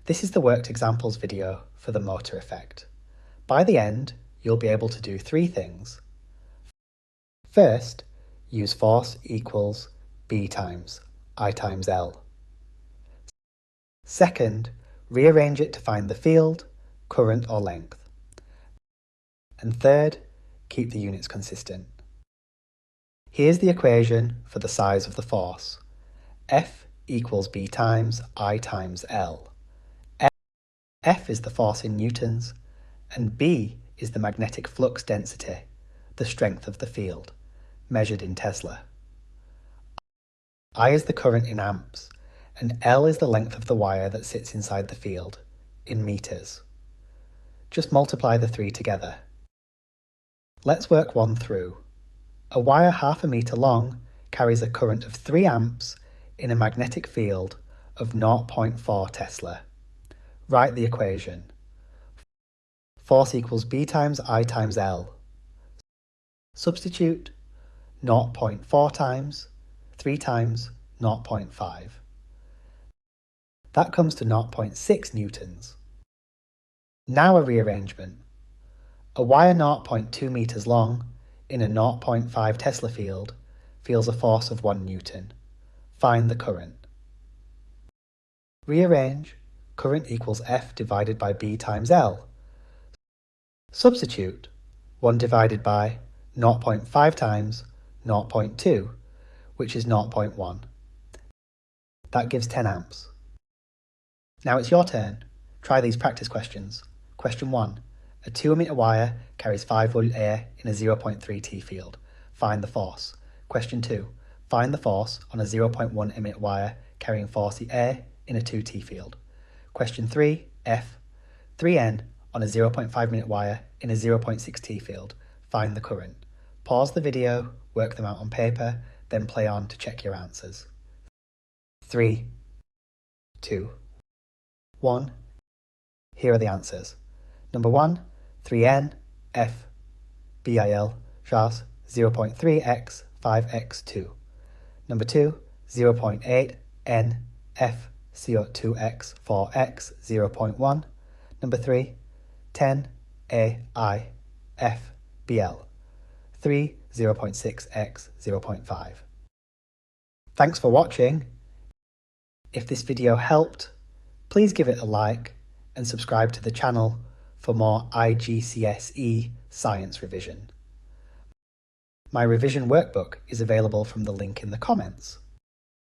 This is the worked examples video for the motor effect. By the end, you'll be able to do 3 things. First, use force equals B times I times L. Second, rearrange it to find the field, current or length. And third, keep the units consistent. Here's the equation for the size of the force. F equals B times I times L. F is the force in newtons, and B is the magnetic flux density, the strength of the field, measured in Tesla. I is the current in amps, and L is the length of the wire that sits inside the field, in meters. Just multiply the 3 together. Let's work one through. A wire half a metre long carries a current of 3 amps in a magnetic field of 0.4 Tesla. Write the equation. Force equals B times I times L. Substitute 0.4 times 3 times 0.5. That comes to 0.6 newtons. Now a rearrangement. A wire 0.2 metres long in a 0.5 Tesla field feels a force of 1 newton. Find the current. Rearrange. Current equals F divided by B times L. Substitute 1 divided by 0.5 times 0.2, which is 0.1. That gives 10 amps. Now it's your turn. Try these practice questions. Question 1. A 2 metre wire carries 5 volt A in a 0.3 T field. Find the force. Question 2. Find the force on a 0.1 emmett wire carrying force A in a 2 T field. Question 3. F. 3N on a 0.5 minute wire in a 0.6 T field. Find the current. Pause the video, work them out on paper, then play on to check your answers. 3, 2, 1. Here are the answers. Number 1, 3N, F, BIL, JAS, 0.3x, 5x2. Number 2, 0.8, N, F, CO2x, 4x, 0.1. Number 3, 10, A, I, F, BL. 3, 0.6x, 0.5. Thanks for watching. If this video helped, please give it a like and subscribe to the channel for more IGCSE science revision. My revision workbook is available from the link in the comments.